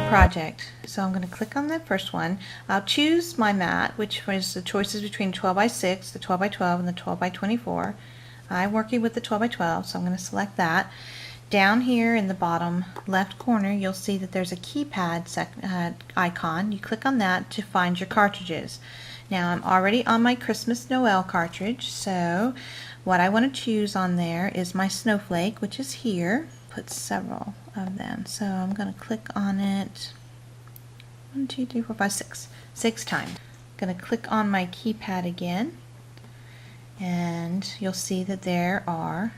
project. So I'm going to click on the first one. I'll choose my mat, which was the choices between 12 by 6, the 12 by 12, and the 12 by 24. I'm working with the 12 by 12, so I'm going to select that. Down here in the bottom left corner, you'll see that there's a keypad icon. You click on that to find your cartridges. Now I'm already on my Christmas Noel cartridge, so what I want to choose on there is my snowflake, which is here. Put several of them. So I'm going to click on it 1, 2, 3, 4, 5, 6. 6 times. I'm going to click on my keypad again, and you'll see that there are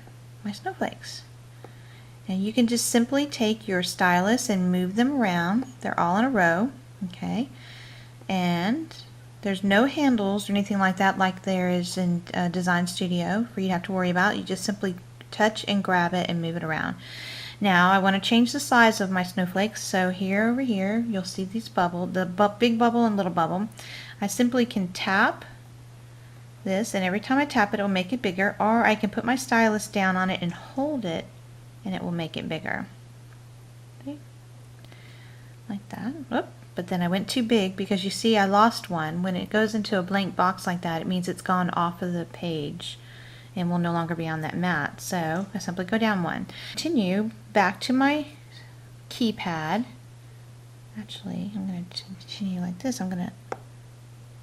my snowflakes. And you can just simply take your stylus and move them around. They're all in a row, okay? And there's no handles or anything like that like there is in Design Studio for you to have to worry about. You just simply touch and grab it and move it around. Now I want to change the size of my snowflakes, so here over here you'll see these big bubble and little bubble. I simply can tap this, and every time I tap it, it'll make it bigger, or I can put my stylus down on it and hold it and it will make it bigger. Okay. Like that. Oop. But then I went too big because you see I lost one. When it goes into a blank box like that, it means it's gone off of the page and will no longer be on that mat. So I simply go down one. Continue back to my keypad. Actually, I'm going to continue like this. I'm going to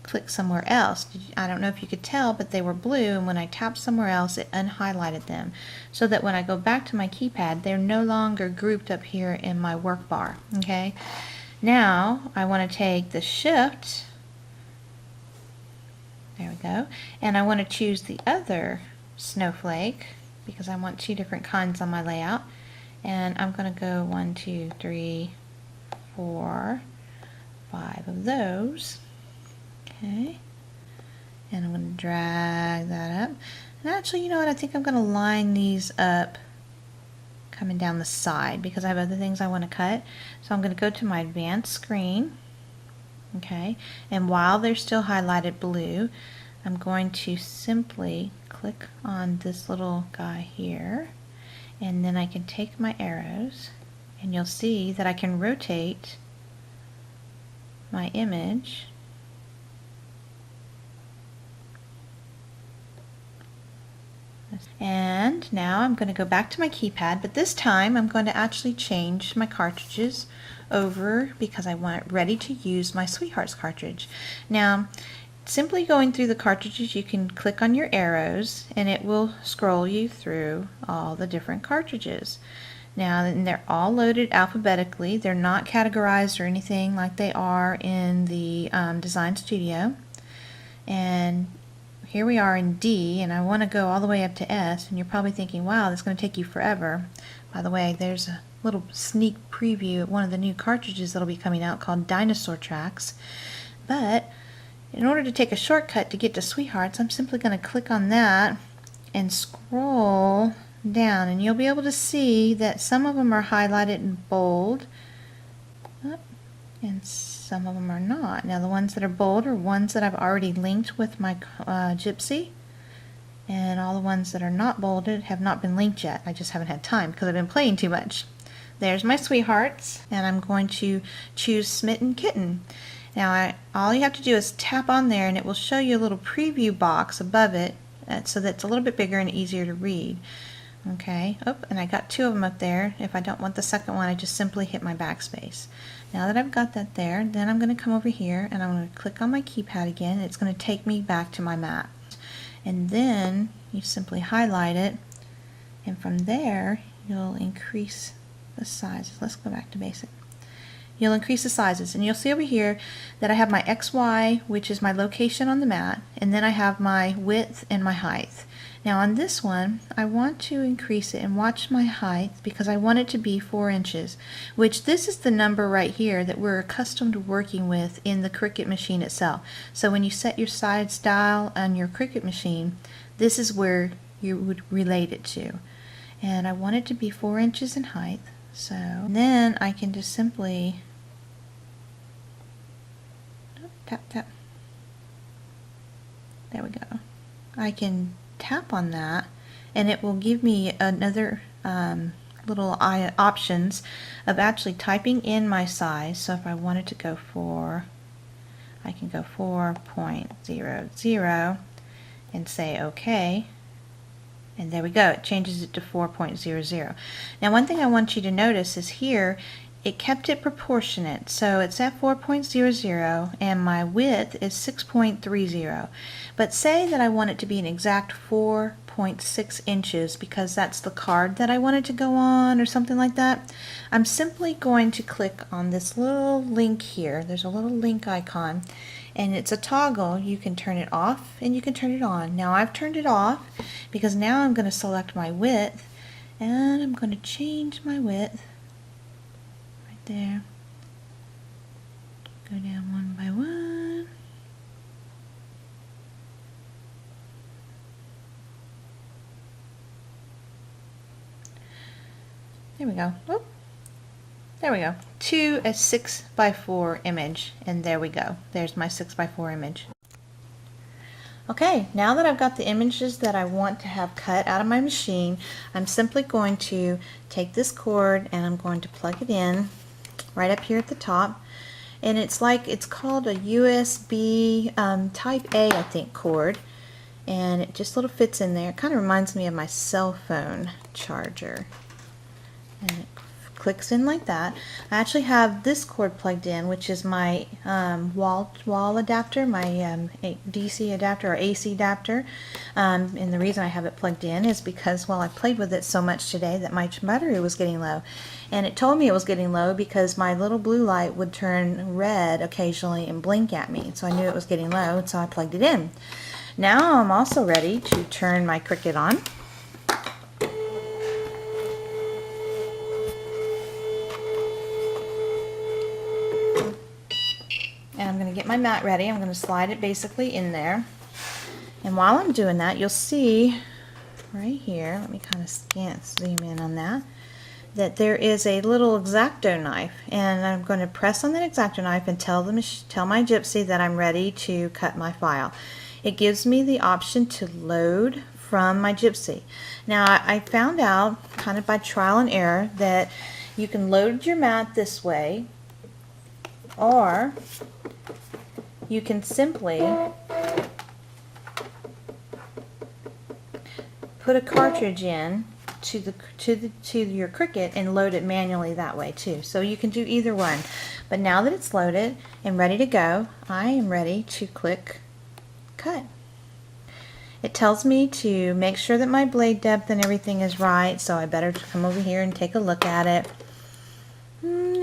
click somewhere else. I don't know if you could tell, but they were blue, and when I tapped somewhere else, it unhighlighted them, so that when I go back to my keypad, they're no longer grouped up here in my work bar. Okay. Now I want to take the shift. There we go. And I want to choose the other snowflake because I want 2 different kinds on my layout. And I'm going to go 1, 2, 3, 4, 5 of those. Okay. And I'm going to drag that up. And actually, you know what? I think I'm going to line these up coming down the side because I have other things I want to cut. So I'm going to go to my advanced screen. Okay. And while they're still highlighted blue, I'm going to simply click on this little guy here, and then I can take my arrows, and you'll see that I can rotate my image and now I'm going to go back to my keypad, but this time I'm going to actually change my cartridges over because I want it ready to use my Sweethearts cartridge. Now simply going through the cartridges, you can click on your arrows and it will scroll you through all the different cartridges. Now, and they're all loaded alphabetically. They're not categorized or anything like they are in the Design Studio. And here we are in D, and I want to go all the way up to S, and you're probably thinking, wow, that's going to take you forever. By the way, there's a little sneak preview of one of the new cartridges that'll be coming out called Dinosaur Tracks. But in order to take a shortcut to get to Sweethearts, I'm simply going to click on that and scroll down, and you'll be able to see that some of them are highlighted in bold and some of them are not. Now the ones that are bold are ones that I've already linked with my Gypsy, and all the ones that are not bolded have not been linked yet. I just haven't had time because I've been playing too much. There's my Sweethearts, and I'm going to choose Smitten Kitten. Now all you have to do is tap on there and it will show you a little preview box above it so that it's a little bit bigger and easier to read. Okay, oh, and I got 2 of them up there. If I don't want the second one, I just simply hit my backspace. Now that I've got that there, then I'm going to come over here and I'm going to click on my keypad again. It's going to take me back to my mat. And then you simply highlight it, and from there you'll increase the sizes. Let's go back to basic. You'll increase the sizes, and you'll see over here that I have my XY, which is my location on the mat, and then I have my width and my height. Now on this one, I want to increase it and watch my height because I want it to be 4 inches, which this is the number right here that we're accustomed to working with in the Cricut machine itself. So when you set your size dial on your Cricut machine, this is where you would relate it to. And I want it to be 4 inches in height. So then I can just simply tap, tap. There we go. I can tap on that and it will give me another little options of actually typing in my size. So if I wanted to go for, I can go 4.00 and say OK. And there we go, it changes it to 4.00. Now one thing I want you to notice is here, it kept it proportionate. So it's at 4.00 and my width is 6.30. But say that I want it to be an exact 4.6 inches because that's the card that I want it to go on or something like that. I'm simply going to click on this little link here. There's a little link icon and it's a toggle. You can turn it off and you can turn it on. Now I've turned it off because now I'm going to select my width and I'm going to change my width right there. Go down one by one. There we go. Whoop. There we go. To a 6x4 image, and there we go. There's my 6x4 image. Okay, now that I've got the images that I want to have cut out of my machine, I'm simply going to take this cord and I'm going to plug it in right up here at the top. And it's called a USB type A, I think, cord. And it just little fits in there. It kind of reminds me of my cell phone charger. And it clicks in like that. I actually have this cord plugged in, which is my wall adapter, my DC adapter or AC adapter. And the reason I have it plugged in is because, well, I played with it so much today that my battery was getting low. And it told me it was getting low because my little blue light would turn red occasionally and blink at me. So I knew it was getting low, so I plugged it in. Now I'm also ready to turn my Cricut on. And I'm going to get my mat ready. I'm going to slide it basically in there. And while I'm doing that, you'll see right here, let me kind of zoom in on that, that there is a little X-Acto knife. And I'm going to press on that X-Acto knife and tell my Gypsy that I'm ready to cut my file. It gives me the option to load from my Gypsy. Now I found out, kind of by trial and error, that you can load your mat this way, or you can simply put a cartridge in to your Cricut and load it manually that way too. So you can do either one. But now that it's loaded and ready to go, I am ready to click cut. It tells me to make sure that my blade depth and everything is right, so I better come over here and take a look at it.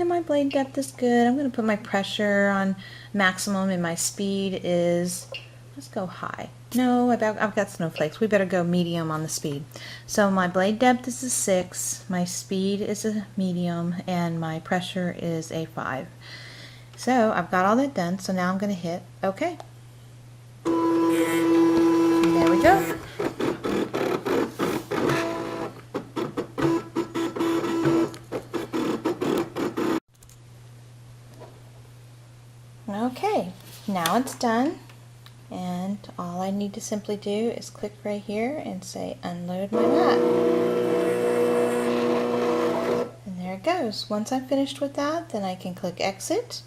My blade depth is good. I'm going to put my pressure on maximum and my speed is, let's go high. No, I've got snowflakes. We better go medium on the speed. So my blade depth is a 6, my speed is a medium, and my pressure is a 5. So I've got all that done, so now I'm going to hit OK. And there we go. Okay, now it's done, and all I need to simply do is click right here and say unload my mat. And there it goes. Once I'm finished with that, then I can click exit.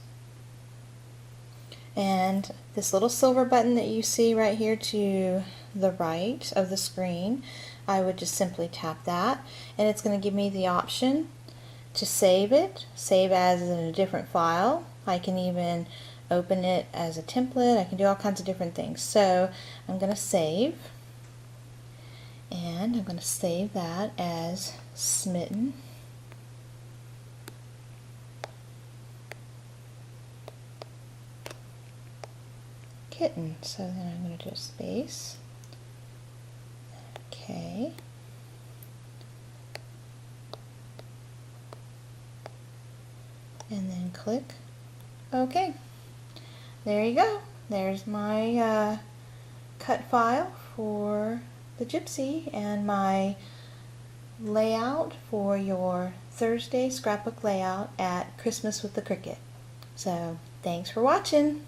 And this little silver button that you see right here to the right of the screen, I would just simply tap that, and it's going to give me the option to save it, save as in a different file. I can even open it as a template. I can do all kinds of different things. So I'm going to save, and I'm going to save that as Smitten. Kitten. So then I'm going to do a space. Okay. And then click OK. There you go. There's my cut file for the Gypsy and my layout for your Thursday scrapbook layout at Christmas with the Cricut. So thanks for watching.